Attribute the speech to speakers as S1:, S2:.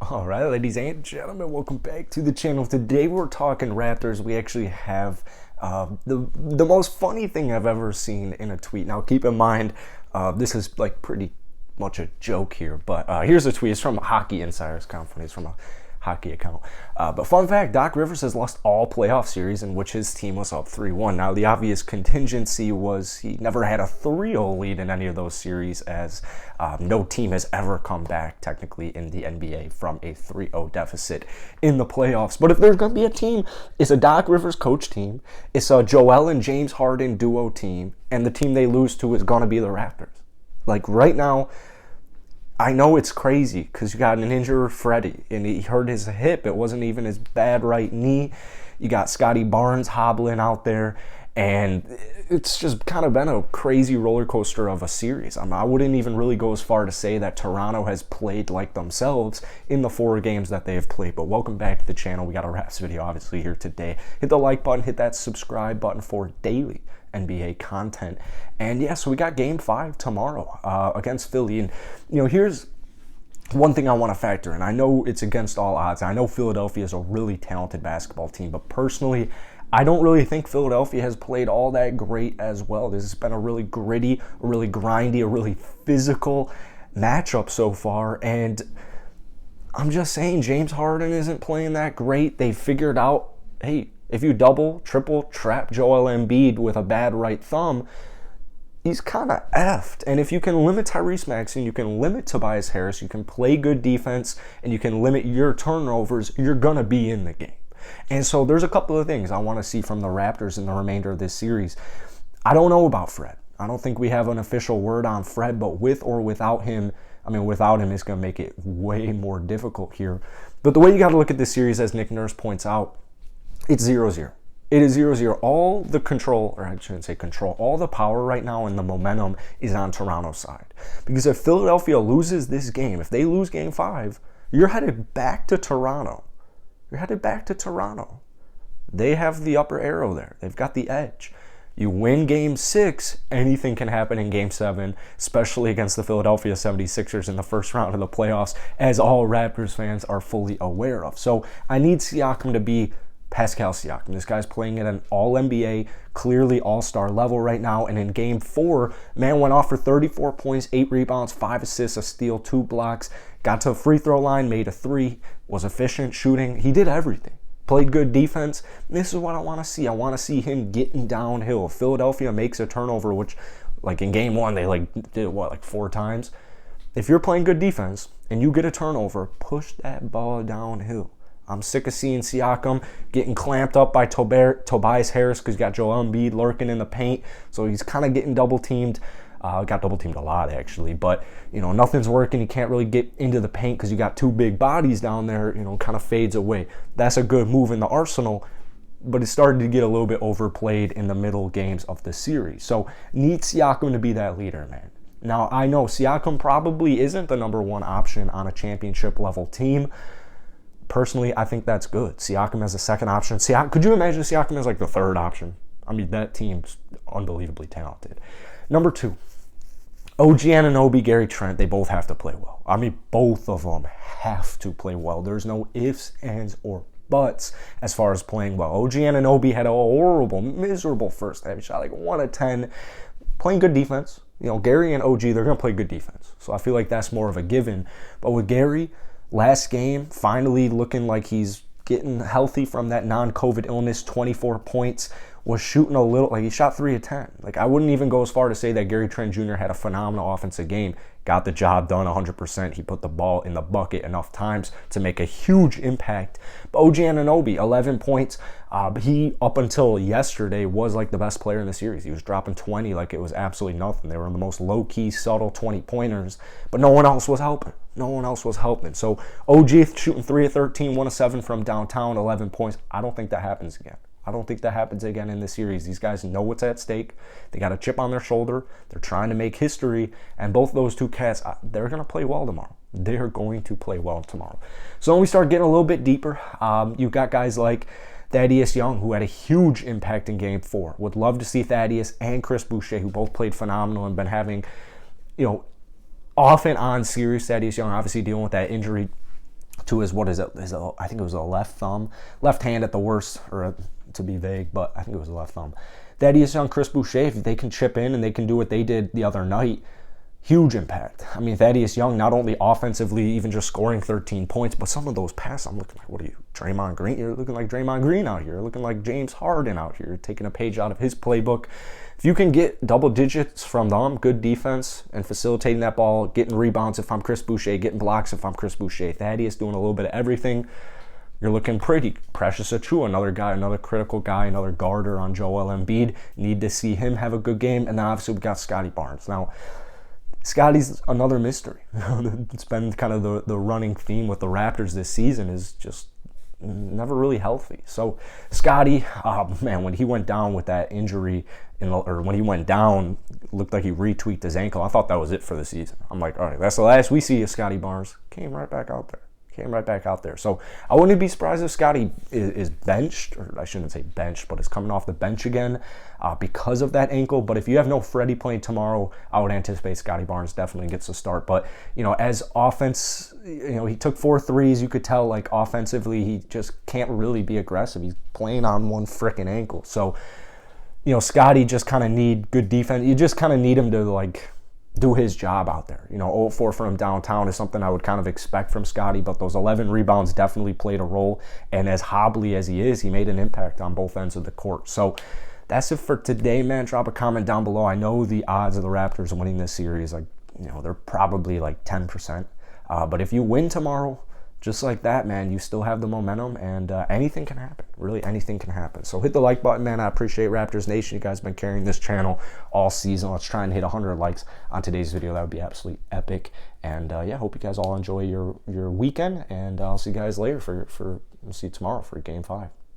S1: All right, ladies and gentlemen, welcome back to the channel. Today we're talking Raptors. We actually have the most funny thing I've ever seen in a tweet. Now, keep in mind, this is like pretty much a joke here, but here's a tweet. It's from Hockey Insider's company. It's from a hockey account. But fun fact, Doc Rivers has lost all playoff series in which his team was up 3-1. Now, the obvious contingency was he never had a 3-0 lead in any of those series, as no team has ever come back, technically, in the NBA from a 3-0 deficit in the playoffs. But if there's going to be a team, it's a Doc Rivers coach team, it's a Joel and James Harden duo team, and the team they lose to is going to be the Raptors. Like, right now, I know it's crazy because you got an injured Freddie and he hurt his hip. It wasn't even his bad right knee. You got Scotty Barnes hobbling out there, and it's just kind of been a crazy roller coaster of a series. I wouldn't even really go as far to say that Toronto has played like themselves in the 4 games that they have played. But welcome back to the channel. We got a Raps video obviously here today. Hit the like button, hit that subscribe button for daily NBA content. And yeah, so we got game 5 tomorrow against Philly. And here's one thing I want to factor in. I know it's against all odds. I know Philadelphia is a really talented basketball team, but personally, I don't really think Philadelphia has played all that great as well. This has been a really gritty, a really grindy, a really physical matchup so far. And I'm just saying, James Harden isn't playing that great. They figured out, hey, if you double, triple, trap Joel Embiid with a bad right thumb, he's kind of effed. And if you can limit Tyrese Maxey, you can limit Tobias Harris, you can play good defense, and you can limit your turnovers, you're going to be in the game. And so there's a couple of things I want to see from the Raptors in the remainder of this series. I don't know about Fred. I don't think we have an official word on Fred, but with or without him, without him, it's going to make it way more difficult here. But the way you got to look at this series, as Nick Nurse points out, it's 0-0. It is 0-0. All the control, or I shouldn't say control, all the power right now and the momentum is on Toronto's side. Because if Philadelphia loses this game, if they lose game 5, you're headed back to Toronto. You're headed back to Toronto. They have the upper arrow there. They've got the edge. You win game 6, anything can happen in game 7, especially against the Philadelphia 76ers in the first round of the playoffs, as all Raptors fans are fully aware of. So I need Siakam to be Pascal Siakam. This guy's playing at an all-NBA, clearly all-star level right now. And in game 4, man went off for 34 points, 8 rebounds, 5 assists, a steal, 2 blocks, got to a free throw line, made a 3, was efficient shooting. He did everything. Played good defense. This is what I want to see. I want to see him getting downhill. If Philadelphia makes a turnover, which like in game 1, they did 4 times. If you're playing good defense and you get a turnover, push that ball downhill. I'm sick of seeing Siakam getting clamped up by Tobias Harris because you got Joel Embiid lurking in the paint. So he's kind of getting double-teamed. Got double-teamed a lot, actually. But, nothing's working. He can't really get into the paint because you got 2 big bodies down there, kind of fades away. That's a good move in the arsenal, but it started to get a little bit overplayed in the middle games of the series. So need Siakam to be that leader, man. Now, I know Siakam probably isn't the number 1 option on a championship-level team. Personally, I think that's good. Siakam as a second option. Could you imagine Siakam as like the 3rd option? That team's unbelievably talented. Number 2, OG Anunoby, Gary Trent, they both have to play well. Both of them have to play well. There's no ifs, ands, or buts as far as playing well. OG Anunoby had a horrible, miserable first half. He shot like 1 of 10, playing good defense. Gary and OG, they're going to play good defense. So I feel like that's more of a given. But with Gary, last game, finally looking like he's getting healthy from that non-COVID illness, 24 points, was shooting a little, he shot 3 of 10. I wouldn't even go as far to say that Gary Trent Jr. had a phenomenal offensive game. Got the job done 100%. He put the ball in the bucket enough times to make a huge impact. But OG Anunoby, 11 points. He, up until yesterday, was the best player in the series. He was dropping 20 like it was absolutely nothing. They were the most low-key, subtle 20-pointers, but no one else was helping. No one else was helping. So OG shooting 3 of 13, 1 of 7 from downtown, 11 points. I don't think that happens again. I don't think that happens again in this series. These guys know what's at stake. They got a chip on their shoulder. They're trying to make history. And both those 2 cats, they're going to play well tomorrow. They're going to play well tomorrow. So when we start getting a little bit deeper, you've got guys like Thaddeus Young, who had a huge impact in Game 4. Would love to see Thaddeus and Chris Boucher, who both played phenomenal and been having, off and on series. Thaddeus Young obviously dealing with that injury to his, what is it, I think it was a left hand at the worst, or to be vague, but I think it was a left thumb. Thaddeus Young, Chris Boucher, if they can chip in and they can do what they did the other night, huge impact. I mean, Thaddeus Young, not only offensively, even just scoring 13 points, but some of those passes, I'm looking like, what are you, Draymond Green? You're looking like Draymond Green out here. You're looking like James Harden out here, taking a page out of his playbook. If you can get double digits from them, good defense, and facilitating that ball, getting rebounds if I'm Chris Boucher, getting blocks if I'm Chris Boucher, Thaddeus doing a little bit of everything, you're looking pretty. Precious Achiuwa, another guy, another critical guy, another guarder on Joel Embiid. Need to see him have a good game. And then obviously we got Scotty Barnes. Now, Scotty's another mystery. It's been kind of the running theme with the Raptors this season, is just never really healthy. So Scotty, man, when he went down with that injury, or when he went down, looked like he retweaked his ankle. I thought that was it for the season. I'm like, all right, that's the last we see of Scotty Barnes. Came right back out there. So I wouldn't be surprised if Scotty is benched, or I shouldn't say benched, but is coming off the bench again because of that ankle. But if you have no Freddie playing tomorrow, I would anticipate Scotty Barnes definitely gets a start. But, as offense, he took 4 threes. You could tell, like, offensively, he just can't really be aggressive. He's playing on one freaking ankle. So, Scotty just kind of need good defense. You just kind of need him to, like, do his job out there. 0-4 from downtown is something I would kind of expect from Scotty, but those 11 rebounds definitely played a role, and as hobbly as he is, he made an impact on both ends of the court. So that's it for today, man. Drop a comment down below. I know the odds of the Raptors winning this series, they're probably like 10%, but if you win tomorrow, just like that, man, you still have the momentum, and anything can happen. Really, anything can happen. So hit the like button, man. I appreciate Raptors Nation. You guys have been carrying this channel all season. Let's try and hit 100 likes on today's video. That would be absolutely epic. And yeah, hope you guys all enjoy your weekend, and I'll see you guys later see you tomorrow for Game 5.